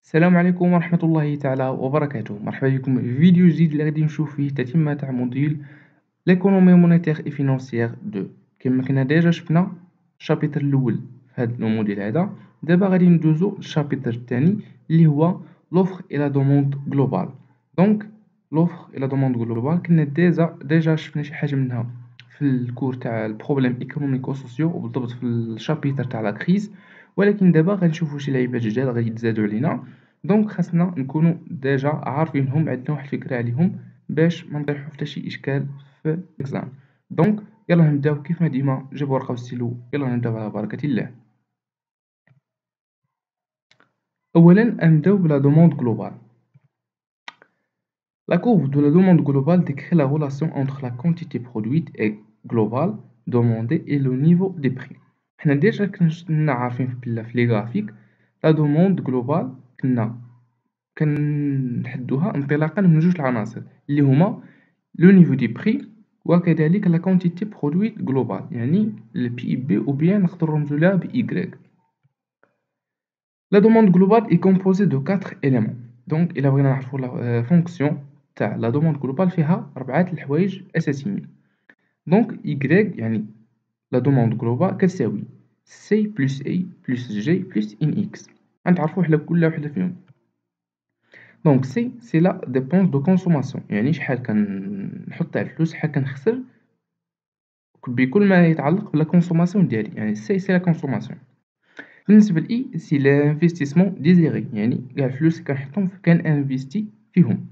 السلام عليكم ورحمة الله تعالى وبركاته. مرحبا بكم في فيديو جديد اللي غادي نشوف فيه تتمة تاع موديل ليكونومي مونيتير اي فينانسيير 2. كما كنا ديجا شفنا الشابيتر الاول في هذا الموديل هذا. دابا غادي ندوزو للشابيتر الثاني اللي هو لوفر اي لا دوموند جلوبال. دونك لوفر اي لا دوموند جلوبال كنا ديجا شفنا شي حاجه منها في الكور تاع البروبليم ايكونوميكو سوسيو، وبالضبط في الشابيتر تاع لا كريز. ولكن دابا غنشوفوا شي لعيبات جداد غادي يتزادوا علينا. دونك خاصنا نكونوا ديجا عارفينهم، عندنا واحد الفكره عليهم باش ما نطيحوا حتى شي اشكال في الاكزام. دونك يلا نبداو كيف ما ديما، جيبوا ورقه وستيلو، يلا نبداو على بركه الله. اولا نبداو بلا دوموند جلوبال. La courbe de la demande globale décrit la relation entre la quantité produite et globale demandée et le niveau des prix. حنا ديجا كنا عارفين في لي غرافيك لا دوموند جلوبال كنحدوها انطلاقا من جوج العناصر اللي هما لو نيفو دي بري وكذلك لا كونتيتي برودويت جلوبال، يعني البي اي بي او بيان نقدروا نرمزوا لها ب Y. La demande globale est composée de 4 éléments. Donc إلا بغينا نعرفوا لا فونكسيون تاع لا دوموند جلوبال فيها 4 الحوايج اساسيين. دونك Y يعني لا دوموند جلوبال كتساوي C plus A plus G plus NX. غنتعرفوا على كل وحده فيهم. دونك سي لا ديبونس دو كونسوماسيون، يعني شحال كنحط تاع الفلوس، شحال كنخسر بكل ما يتعلق بلا كونسوماسيون ديالي، يعني سي لا كونسوماسيون. بالنسبه لاي سي لانفستيسمون ديزيري، يعني كاع الفلوس كنحطهم كنانفيستي فيهم.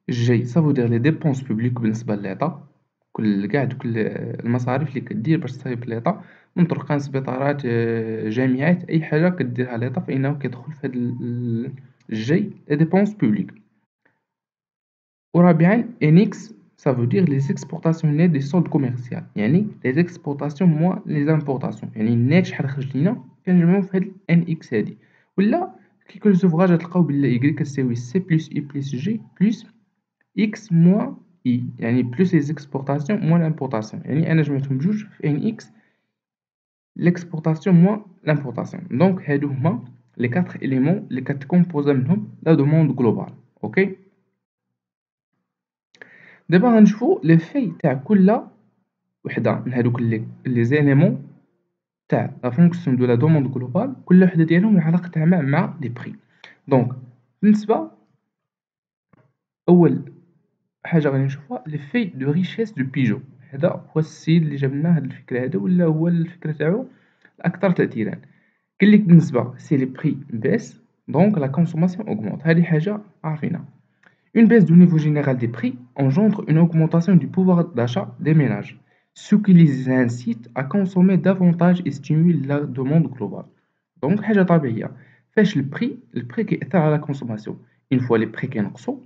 جي سافو دير لي ديبونس بوبليك بالنسبه للعطا، كاع دوك المصاريف اللي كدير باش تصايب للعطا من طرقان، سبيطارات، جامعات، اي حاجه كديرها للعطا فانه كيدخل في هاد الجي لي ديبونس بوبليك. ورابعا انيكس سافو دير لي زيكسبورطاسيون نيت دي سولد كوميرسيال، يعني لي زيكسبورطاسيون موان لي زامبورطاسيون، يعني النيت شحال خرج لينا كنجمعو في هاد ان اكس هادي. ولا كيكون زوفراج تلقاو بلا y كتساوي سي بلس اي بلس جي بلس x moins i، يعني بلس les exportations moins l'importation، يعني انا جمعتهم بجوج في ان x l'exportation moins l'importation. دونك هادو هما لي 4 éléments اللي كتكومبوزا منهم لا دوموند جلوبال. اوكي، دابا غنشوفو لي في تاع كل وحده من هادوك لي زيليمون تاع لا فونكسيون دو لا دوموند جلوبال، كل وحده ديالهم العلاقه تاعها مع لي بري. دونك بالنسبه اول حاجه غادي نشوفها لي في دو ريشيس دو بيجو. هذا هو السيد اللي جاب لنا هاد الفكره هذا، ولا هو الفكره تاعو الاكثر تاثيرا. قال لك بالنسبه سي لي بري بيس دونك لا كونسوماسيون اوغمونت، هذه حاجه عارفينها. Une baisse du niveau général des prix engendre une augmentation du pouvoir d'achat des ménages, ce qui les incite à consommer davantage et stimule la demande globale. Donc حاجه طبيعيه، فاش البري كيأثر على الكونسوماسيون. une fois les prix كينقصوا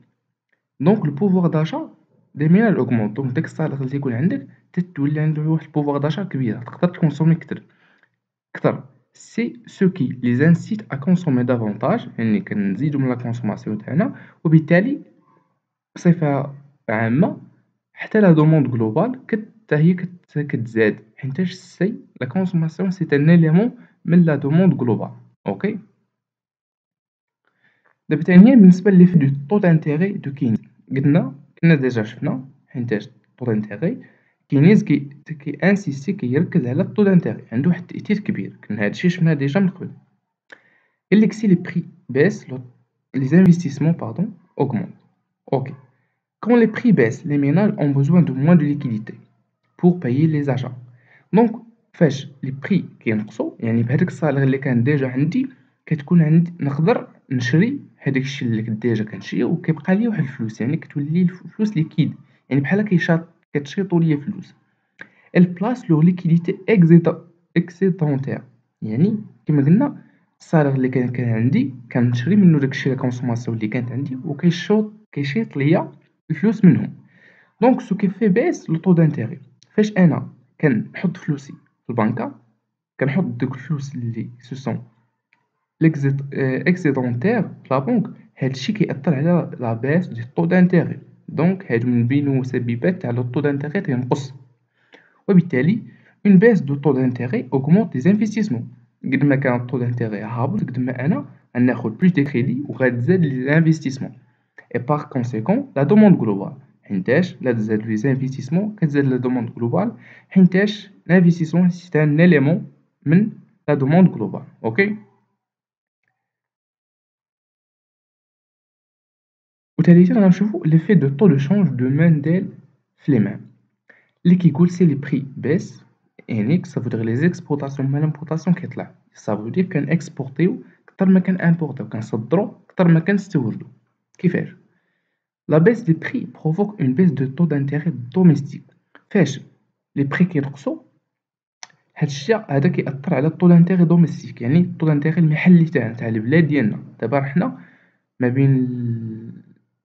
دونك البوفوار داشا دي ميناج اوغمونط، دونك داك الصالير اللي يكون عندك تتولي عنده واحد البوفوار داشا كبير، تقدر تكونسومي كتر. سي سو كي لي زانسيت ا كونسومي دافونتاج، يعني كنزيدو من لا كونسوماسيون تاعنا، وبالتالي بصفه عامه حتى لا دوموند جلوبال حتى هي كتزاد، حيتاش سي لا كونسوماسيون سي ان اليمون من لا دوموند جلوبال. اوكي، دابا ثانيا بالنسبه لي في دو طو دانتيغي دو كينيز، كنا ديجا شفنا حيتاش طو دانتيغي كينيز كي انسيستي كيركز على الطو دانتيغي، عنده واحد التأثير كبير، كنا هادشي شفناه ديجا من قبل. قال لك سي لي بري بيس les investissements pardon augmentent. Ok, quand les prix baissent les ménages ont besoin de moins de liquidités pour payer les achats. Donc فاش لي بري كينقصوا، يعني بهذاك الصالير اللي كان ديجا عندي كتكون عندي نقدر نشري هذاك الشيء اللي كنت ديجا كنشريه، وكيبقى لي واحد الفلوس، يعني كتولي الفلوس ليكيد، يعني بحال كتشيطوا ليا فلوس. البلاص لو ليكيديتي اكسيدونتير، يعني كما قلنا الصالير اللي كان عندي كنشري منه داكشي لا كونسوماسيون اللي كانت عندي، كيشيط ليا الفلوس منهم. دونك سو كي في بيس لو طو دانتيغي، فاش انا كنحط فلوسي في البنكه، كنحط دوك الفلوس اللي سو سون اكسيدونتير في لا بنك، هادشي كيأثر على لا بيس دو طو دانتيغي. دونك هادو من بين المسببات تاع لو طو دانتيغي تينقص، وبالتالي une baisse de taux d'intérêt augmente les investissements. قد ما كان الطو دانتيغي هابط قد ما انا غناخد plus de crédit وغتزاد les investissements. Et par conséquent, la demande globale. حينتاش لا تزاد les investissements كتزاد la demande globale حينتاش l'investissement c'est un élément من la demande globale. OK. وثالثا غنشوفو l'effet de taux de change de Mendel Flemin اللي كيقول سي les prix baissent يعني ça veut dire les exportations مع l'importation كيطلع. ça veut dire كنexportيو كتر ما كنimportيو كنصدرو كتر ما كنستوردو. كيفاش؟ La baisse des prix provoque une baisse de taux d'intérêt domestique. فاش les prix كينقصوا هاد الشيء هذا كيأثر على الطو دانتيغي دوميستيك يعني الطو دانتيغي المحلي تاعنا تاع البلاد ديالنا. دابا حنا ما بين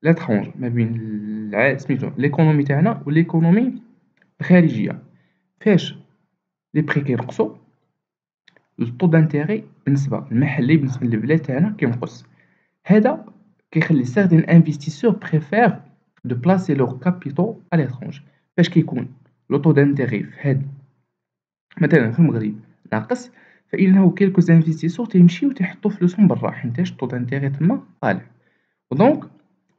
لاترونج ما بين سميتو ليكونومي تاعنا وليكونومي الخارجيه. فاش لي بري كينقصوا الطو دانتيغي بالنسبه المحلي بالنسبه للبلاد تاعنا كينقص. هذا كيخلي certains investisseurs préfèrent de placer leurs capitaux à l'étranger. فاش كيكون لو طو دانتيغي في هاد مثلا في المغرب ناقص فإنه كيلكوز انفستيسور تيمشيو تيحطو فلوسهم برا حيتاش الطو دانتيغي تما طالع. ودونك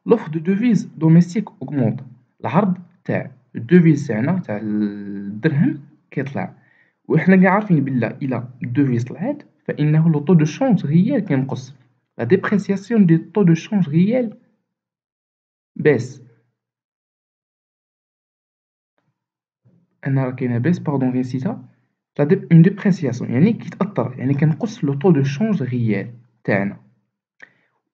لوفر دو دوفيز دوميستيك اوغمونط العرض تاع الدوفيز تاعنا تاع الدرهم كيطلع. وحنا كاع عارفين بلا الا الدوفيز طلعت فإنه لو طو دو شونج ريال كينقص. لا ديبريسياسيون دي طو دو شونج ريال باس انا راه كاينه باس باردون غير نسيتها. اون ديبريسياسيون يعني كيتاثر يعني كنقص لو طو دو شونج ريال تاعنا.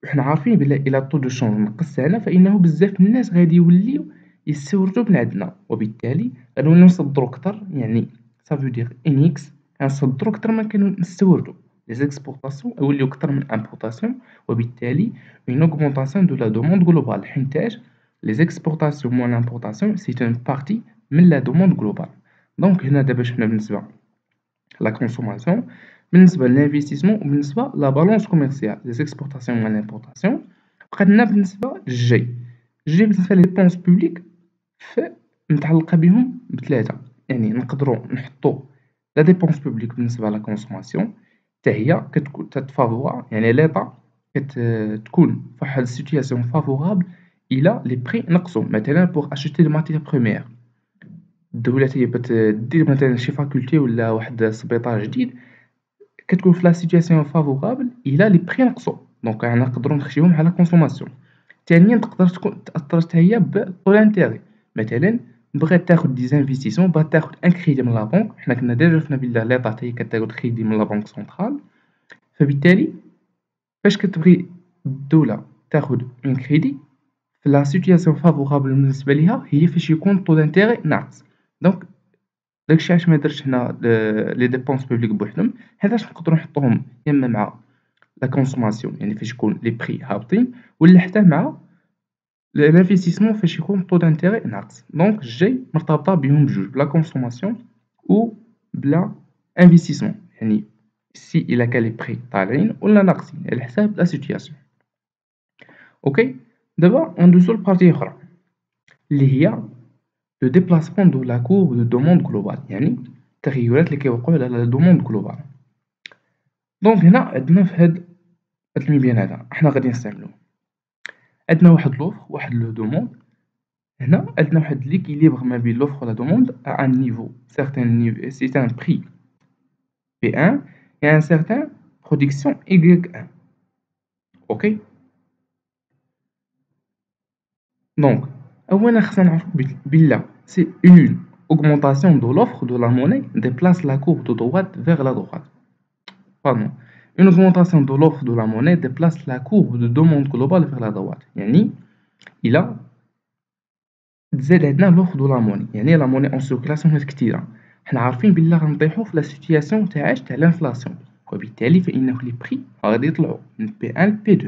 وحنا عارفين بلا الا طو دو شونج نقص تاعنا فانه بزاف الناس غادي يوليو يستوردوا من عندنا وبالتالي غنوليو نصدروا اكثر يعني سافو دير انيكس غنصدروا اكثر ما كنستوردوا. لي زيكسبورطاسيون يوليو اكثر من امبورطاسيون وبالتالي اون اوغمونطاسيون دو لا دوموند جلوبال حيتاش لي زيكسبورطاسيون مو لامبورطاسيون سي اون بارتي من لا دوموند جلوبال. دونك هنا دابا شفنا بالنسبه لا كونسوماسيون بالنسبه للانفستيسمون وبالنسبه لا بالونس كوميرسيال لي زيكسبورطاسيون مع لامبورطاسيون. بقى لنا بالنسبه للجي بالنسبه لي ديبونس بوبليك متعلقه بهم بثلاثه. يعني نقدروا نحطوا لا ديبونس بوبليك بالنسبه لا كونسوماسيون حتى هي كتكون تتفافوا يعني ليطا كتكون فواحد السيتوياسيون فافورابل الى لي بري نقصوا مثلا بوغ اشيتي دي ماتيير بروميير. الدولة هي دير مثلا شي فاكولتي ولا واحد السبيطار جديد كتكون في لا سيتوياسيون فافورابل الى لي بري نقصوا دونك نقدروا نخشيوهم على كونسوماسيون. ثانيا تقدر تكون تاثر حتى هي بطو لانتيغي مثلا بغات تاخد دي انفستيسيون بغات تاخد ان كريدي من لا بنك. حنا كنا ديجا شفنا بلي ليطا حتى هي كتاخد كريدي من لا بنك سنترال. فبالتالي فاش كتبغي الدولة تاخد اون كريدي في لا سيتوياسيون فافورابل بالنسبه ليها هي فاش يكون طو دانتيغي ناقص. دونك داكشي علاش ما درتش هنا لي ديبونس بوبليك بوحدهم حيتاش نقدروا نحطوهم يا اما مع لا كونسوماسيون يعني فاش يكون لي بري هابطين ولا حتى مع الانفستيسمون فاش يكون طو دانتيغي ناقص. دونك الجاي مرتبطه بهم بجوج بلا كونسوماسيون و بلا انفستيسمون يعني سي الا كان لي بري طالعين ولا ناقصين على حساب لا سيتوياسيون. اوكي دابا ندوزو لبارتي اخرى اللي هي لو ديبلاسمون دو لا كورب دو دوموند جلوبال يعني التغيرات اللي كيوقعوا على لا دوموند جلوبال. دونك هنا عندنا في هاد المبيان هذا حنا غادي نستعملوه عندنا واحد لوفر واحد لو دوموند. هنا عندنا واحد ليكيليبر ما بين لوفر و لا دوموند ا ان نيفو سيغتان نيفو سي ان بري P1 et un certain production Y1. Ok. Donc أولا خصنا نعرفو بلا c'est une augmentation de l'offre de la monnaie déplace la courbe de droite vers la droite. Pardon. Une augmentation de l'offre de la monnaie déplace la courbe de demande globale vers la droite. يعني إلا تزاد عندنا l'offre de la monnaie يعني لا موني اون سيركيلاسيون كثيرة حنا عارفين بلا غنطيحو في لا سيتوياسيون تاع لانفلاسيون وبالتالي فإنه لي بري غادي يطلعو من P1 ل P2.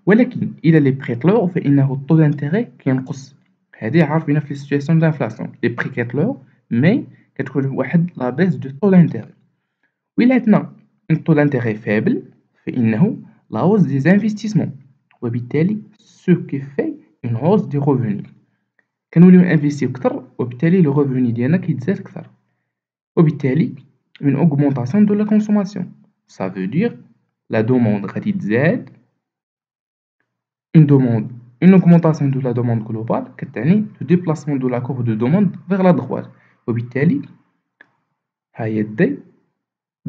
ولكن إلا لي بري طلعو فإنه الطو دانتيغي كينقص. هادي عارفينها في لي سيتوياسيون دانفلاسيون لي بري كيطلعو مي كتكون واحد لا بيس دو طو دانتيغي. وإلا عندنا un taux d'intérêt faible فإنه la hausse des investissements وبالتالي ce qui fait une hausse des revenus. كنوليو نانفيستيو كتر وبالتالي لو ريفوني ديالنا كيتزاد كتر وبالتالي une augmentation de la consommation. Ça veut dire la demande غادي تزاد une demande une augmentation de la demande globale كتعني le déplacement de la courbe de demande vers la droite وبالتالي ها هي D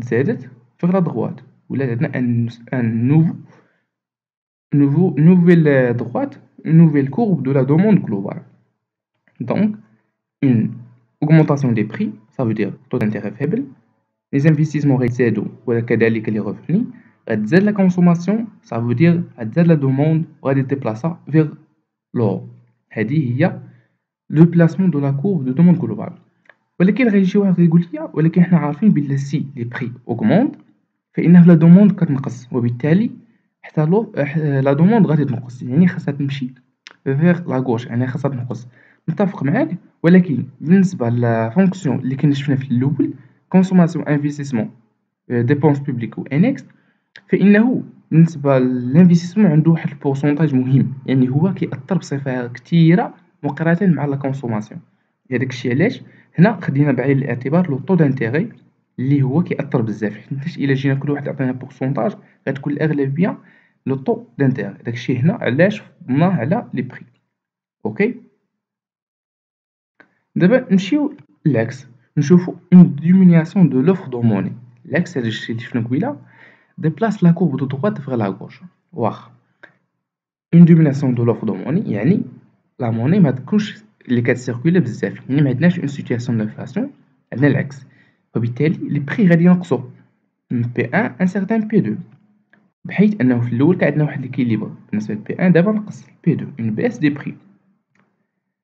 تزادت vers la droite ولا عندنا nouvelle droite une nouvelle courbe de la demande globale. Donc une augmentation des prix, ça veut dire taux d'intérêt faible, les investissements غيتزادوا وكذلك les revenus, غتزاد la consommation, ça veut dire غتزاد la demande وغادي déplacer vers le haut. هذه هي le placement de la courbe de demande globale. ولكن غيجي شي واحد غيقول لي ولكن حنا عارفين بلي سي لي بري اوغمونط فإنه لا دوموند كتنقص وبالتالي حتى لا دوموند غادي تنقص يعني خاصها تمشي فيغ لا غوش يعني خاصها تنقص. متفق معاك ولكن بالنسبة للفونكسيون اللي كنا شفنا في الأول كونسوماسيون انفستيسمون ديبونس بوبليك و انكس فإنه بالنسبة للانفستيسمون عنده واحد البورسونتاج مهم يعني هو كيأثر بصفة كثيرة مقارنة مع لا كونسوماسيون. هذاك الشيء علاش هنا خدينا بعين الاعتبار لو طو دانتيغي اللي هو كيأثر بزاف حيت الا جينا كل واحد عطينا بورسونتاج غتكون الاغلبيه لو طو دانتيغي. داكشي هنا علاش فضلناه على لي بري. اوكي دابا نمشيو للعكس نشوفو اون ديمينياسيون دو لوفر دو موني. العكس هذا الشيء اللي شفنا قبيله ديبلاس لا كورب دو droite vers la gauche. واخا اون ديمينياسيون دو لوفر دو موني يعني لا موني ما تكونش اللي كتسيركولي بزاف يعني ما عندناش اون سيتوياسيون دانفلاسيون عندنا العكس وبالتالي لي بري غادي ينقصوا من بي 1 ان سيغتان بي 2 بحيث انه في الاول كان عندنا واحد ليكيليبر بالنسبه لبي 1 دابا نقص بي 2 اون بيس دي بري.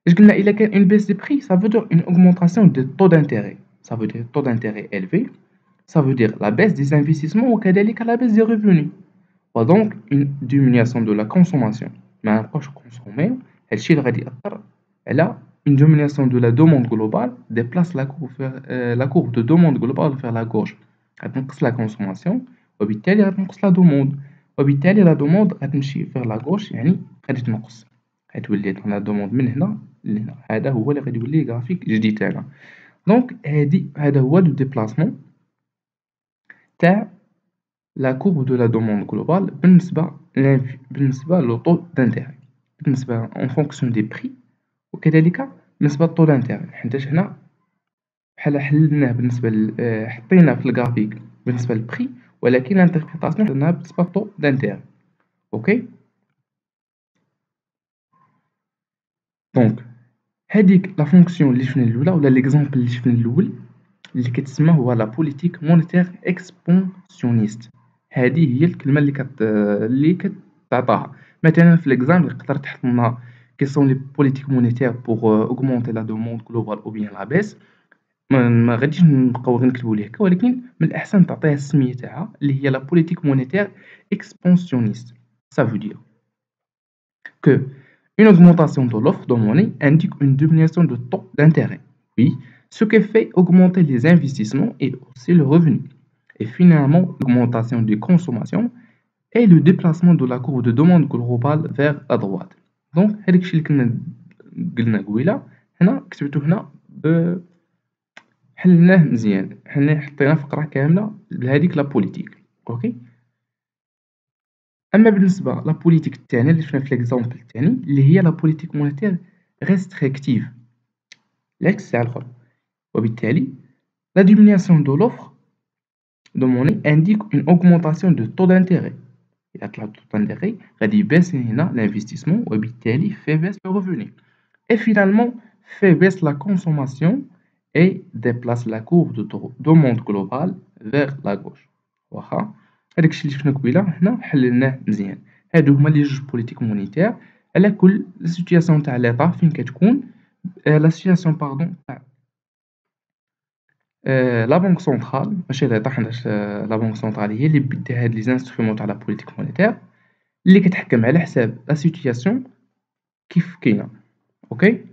اش قلنا الا كان اون بيس دي بري ça veut dire une augmentation de taux d'intérêt ça veut dire taux d'intérêt élevé ça veut dire la baisse des investissements وكذلك la baisse des revenus ودونك une diminution de la consommation ما نبقاوش كونسوميو. هادشي اللي غادي يأثر على une diminution de la demande globale déplace la courbe de demande globale vers la gauche غتنقص la consommation وبالتالي غتنقص la demande وبالتالي la demande غتمشي vers la gauche يعني غادي تنقص غتولي la demande من هنا لهنا. هذا هو اللي غادي يولي غرافيك جديد تاعنا. دونك هذا هو لو ديبلاسمون تاع la courbe de la demande globale بالنسبة لو طو دانتيغي بالنسبة en fonction des prix وكذلك بالنسبة للطو دانتيغي حيتاش هنا بحال حللناه بالنسبة حطينا في الغرافيك بالنسبة للبري ولكن الانتربريتاسيون درناها بالنسبة للطو دانتيغي. اوكي دونك هاديك لا فونكسيون اللي شفنا الاولى ولا ليكزامبل اللي شفنا الاول اللي كتسمى هو لا بوليتيك مونيتير اكسبونسيونيست. هذه هي الكلمه اللي كتعطاها مثلا في ليكزامبل نقدر تحط لنا كي سون لي بوليتيك مونيتير بوغ اوغمونتي لا دوموند جلوبال او بيان لا بيس. ما غاديش نبقاو غير نكتبوا ليه هكا ولكن من الاحسن تعطيها السميه تاعها اللي هي لا بوليتيك مونيتير اكسبونسيونيست. ça veut dire que une augmentation de l'offre de monnaie indique une diminution de taux d'intérêt. Oui, ce qui fait augmenter les investissements et aussi le revenu. Et finalement, l'augmentation des consommations et le déplacement de la courbe de demande globale vers la droite. Donc, هذاك الشيء اللي قلنا قبيله هنا كتبته هنا حلناه مزيان حنا حطينا فقرة كاملة بهذيك لا بوليتيك. اوكي اما بالنسبه لا بوليتيك الثانيه اللي شفنا في ليكزامبل الثاني اللي هي لا بوليتيك مونيتير ريستريكتيف العكس تاع الاخر وبالتالي لا ديمينياسيون دو لوفر دو موني انديك اون اوغمونطاسيون دو طو دانتيغي. الا طلع طو دانتيغي غادي يباس هنا لانفستيسمون وبالتالي في باس لو ريفوني اي فينالمون في باس لا كونسوماسيون اي ديبلاس لا كورب دو دوموند جلوبال فيغ لا غوش. واخا هذاك الشيء اللي شفنا قبيله هنا حللناه مزيان. هادو هما لي جوج بوليتيك مونيتير على كل سيتوياسيون تاع ليطا فين كتكون لا سيتوياسيون باردون تاع لا بنك سونطرال ماشي ليطا حيتاش لا بنك سونطرال هي اللي بدها هاد لي زانسترومون تاع لا بوليتيك مونيتير اللي كتحكم على حساب لا سيتوياسيون كيف كاينه. اوكي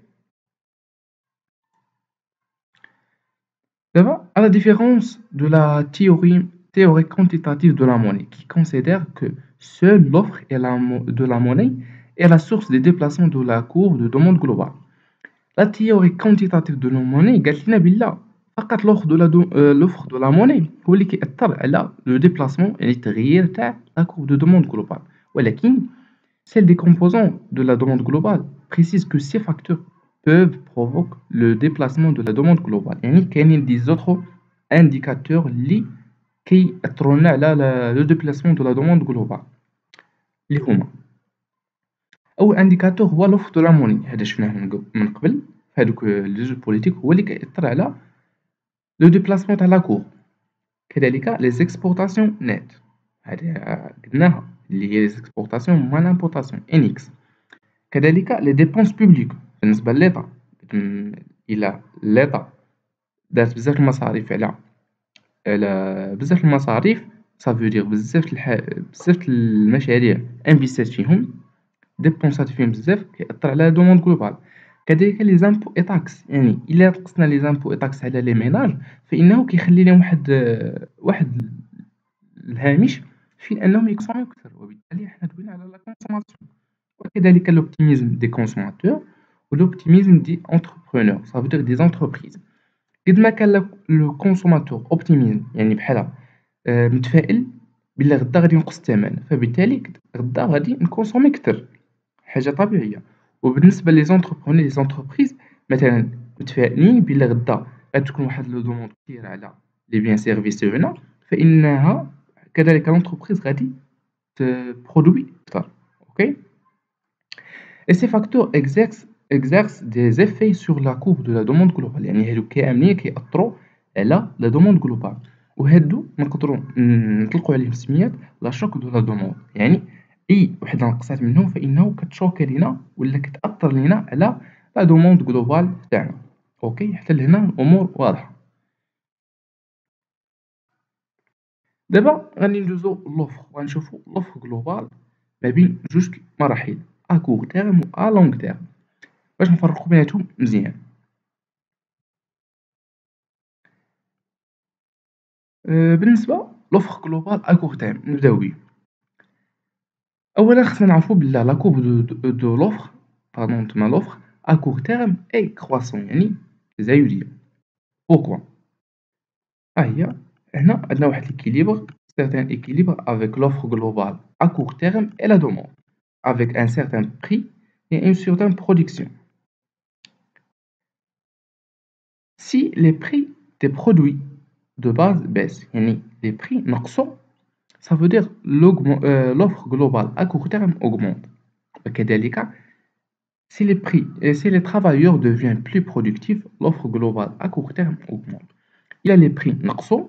دابا à la différence de la théorie quantitative de la monnaie qui considère que seule l'offre de la monnaie est la source des déplacements de la courbe de demande globale. La théorie quantitative de la monnaie قالت لنا بلا فقط l'offre de la monnaie هو اللي كيأثر على لو ديبلاسمون يعني التغيير تاع لا courbe de demande globale ولكن celle des composants de la demande globale précise que ces facteurs peuvent provoquer le déplacement de la demande globale يعني كاينين des autres indicateurs اللي كيأثروا لنا على le déplacement de la demande globale اللي هما أول انديكاتور هو l'offre de la monnaie هذا شفناه من قبل في هادوك لي جeux بوليتيك هو اللي كيأثر على لو ديبلاسمون تاع لا courbe كذلك les exportations nettes هذه قلناها اللي هي les exportations moins l'importation NX كذلك les dépenses publiques بالنسبة للإيطا إلا الإيطا دارت بزاف المصاريف على بزاف المصاريف ça veut dire بزاف المشاريع انفيستات فيهم ديبونسات فيهم بزاف كيأثر على دوموند جلوبال كذلك لي زامبو اي تاكس يعني إلا نقصنا لي زامبو اي تاكس على لي ميناج فإنه كيخلي لهم واحد الهامش في أنهم يكونسوميو كثر وبالتالي حنا دوينا على لا كونسوماسيون وكذلك l'optimisme des consommateurs و l'optimisme des entrepreneurs ça veut dire des entreprises قد ما كان لو كونسوماتور اوبتيميزم يعني بحال متفائل بلي غدا غادي ينقص الثمن فبالتالي غدا غادي نكونسومي كثر حاجة طبيعية وبالنسبة لي زونتربريز مثلا متفائلين بلي غدا غتكون واحد لو دوموند كثير على لي بيان سيرفيس تاعنا فإنها كذلك لونتربريز غادي تبرودوي كثر اوكي et ces facteurs exercent des effets sur la courbe de la demande globale يعني هادو كاملين كيأثروا على لا دوموند globale وهادو نقدروا نطلقوا عليهم سميات لا شوك دو لا دوموند يعني أي وحدة نقصات منهم فإنه كتشوكي لينا ولا كتأثر لينا على لا دوموند globale تاعنا أوكي حتى لهنا الأمور واضحة دابا غادي ندوزو لوفر وغنشوفو لوفر globale ما بين جوج مراحل à court terme و à long terme باش نفرقو بيناتهم مزيان بالنسبة لوفر جلوبال à court terme نبداو بيه أولا خصنا نعرفو بلي لا courbe دو لوفر باردون نتوما لوفر à court terme est croissant يعني تزايدية pourquoi ها هي هنا عندنا واحد l'équilibre certain équilibre avec l'offre globale à court terme et la demande avec un certain prix et une certaine production. Si les prix des produits de base baissent يعني les prix نقصوا ça veut dire l'offre globale à court terme augmente وكذلك si les travailleurs deviennent plus productifs l'offre globale à court terme augmente إلا les prix نقصوا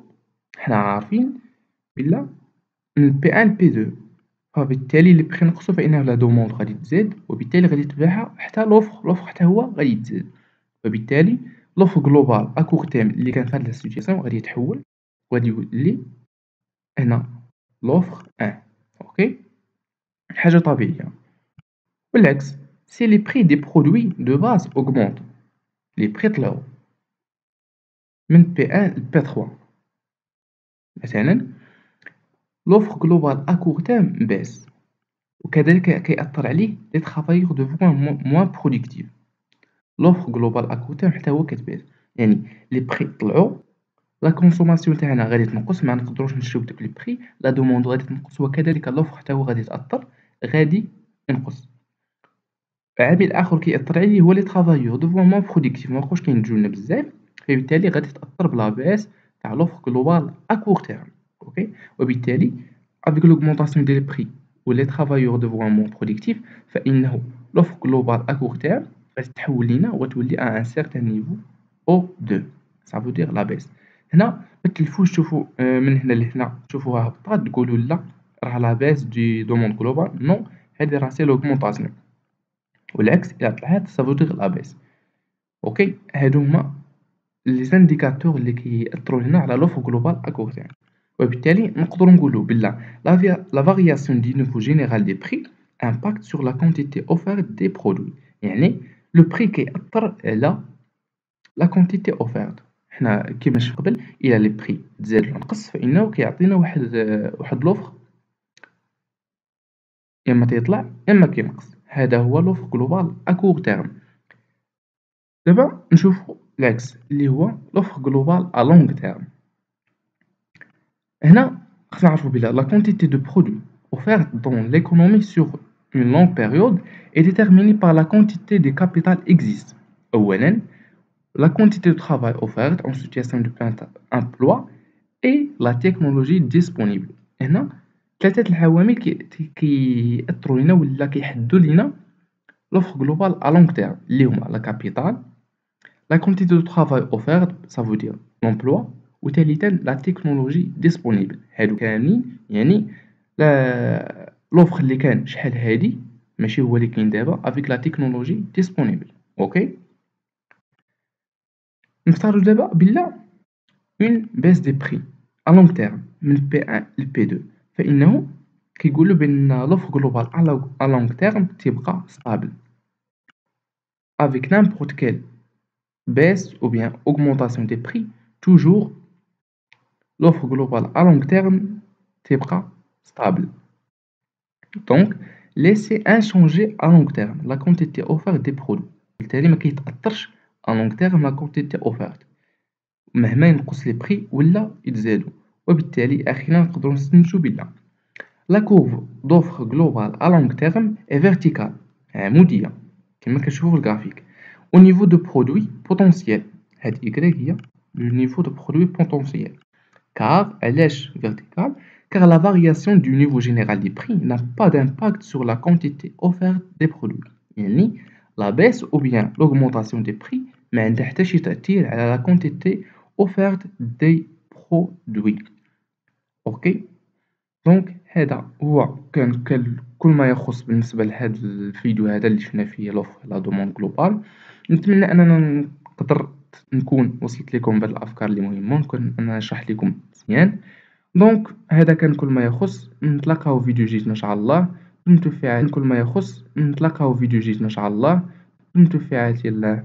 حنا عارفين بلا P1 P2 فبالتالي les prix نقصوا فإن لا دوموند غادي تزيد وبالتالي غادي تباعها حتى l'offre حتى هو غادي تزيد وبالتالي l'offre globale à court terme اللي كان في هاد لا سيتوياسيون غادي يتحول وغادي يولي هنا l'offre 1 أوكي حاجة طبيعية بالعكس si les prix des produits de base augmentent les prix طلعوا من P1 ل P3 مثلا l'offre globale à court terme baisse وكذلك كيأثر عليه les travailleurs deviennent moins productifs l'offre globale à court terme حتى هو كتبان يعني les prix طلعوا لا كونسوماسيون تاعنا غادي تنقص ما نقدروش نشريو بدوك لي بري لا دوموند غادي تنقص وكذلك لوفر حتى هو غادي يتأثر غادي ينقص عامل آخر كيأثر عليه هو لي طرافايور دوفوان برودكتيف مبقاوش كينتجو لنا بزاف فبالتالي غادي تأثر بلا باس تاع لوفر جلوبال ا كور تيرم اوكي وبالتالي افيك لوغمونطاسيون دي لي بري و لي طرافايور دوفوان برودكتيف فإنه لوفر جلوبال ا كور تيرم غادي تحول لينا وتولي ان سيغتان نيفو او 2 ça veut dire la baisse هنا متلفوش تشوفوا من هنا لهنا تشوفوها هبطات تقولوا لا راه لا باس دي دوموند جلوبال نو هادي راه سي لوغمونطاسيون والعكس إلا طلعت ça veut dire la baisse اوكي هادو هما لي زانديكاتور اللي كيأثروا لنا على لوفر جلوبال ا كور تيرم وبالتالي نقدروا نقولوا بلا لا فارياسيون دي نيفو جينيرال دي بري امباكت سور لا كونتيتي اوفرت دي برودوي يعني لو بري كيأثر على لا كونتيتي اوفرت حنا كيما شفنا قبل إلا لي بري تزاد ولا نقص فإنه كيعطينا واحد لوفر إما تيطلع إما كينقص هذا هو لوفر جلوبال ا كور تيرم دابا نشوفو العكس اللي هو l'offre globale à long terme. هنا خصنا نعرفو بلي la quantité de produits offerte dans l'économie sur une longue période est déterminée par la quantité de capital existant. أولاً la quantité de travail offerte en situation de plein emploi et la technologie disponible. هنا ثلاثة العوامل كيأثروا لينا ولا كيحددوا لينا l'offre globale à long terme اللي هما la capital, la quantité de travail offerte, ça veut dire l'emploi, وثالثا la technologie disponible. هادو كاملين يعني l'offre اللي كان شحال هادي ماشي هو اللي كاين دابا avec la technologie disponible. اوكي نفترضوا دابا بلا une baisse des prix à long terme من P1 ل P2 فإنه كيقولوا بأن l'offre globale à long terme تبقى stable avec n'importe quelle baisse ou bien augmentation des prix toujours l'offre globale à long terme تبقى stable. Donc laissez inchangé à long terme la quantité offerte des produits بالتالي ما كيتأثرش à long terme la quantité offerte مهما ينقص لي بري ولا يتزادوا وبالتالي اخيرا نقدروا نستنتجوا بلا لا كورف دوفر جلوبال ا لونغ تيرم اي فيرتيكال عموديه كما كتشوفوا في الجرافيك au niveau de produit potentiel هاد y هي le niveau de produit potentiel car علاش vertical car la variation du niveau général des prix n'a pas d'impact sur la quantité offerte des produits يعني la baisse ou bien l'augmentation des prix ما عندها حتى شي تأثير على la quantité offerte des produits. اوكي دونك هذا هو كان كل ما يخص بالنسبه لهذا الفيديو هذا اللي شفنا فيه لوفر لا دوموند جلوبال. نتمنى اننا نقدر نكون وصلت لكم بهاد الافكار اللي مهمه ونكون انا نشرح لكم مزيان. دونك هذا كان كل ما يخص. نتلاقاو فيديو جديد ان شاء الله. دمتم في كل ما يخص. نتلاقاو فيديو جديد ان شاء الله. دمتم في عافيه الله.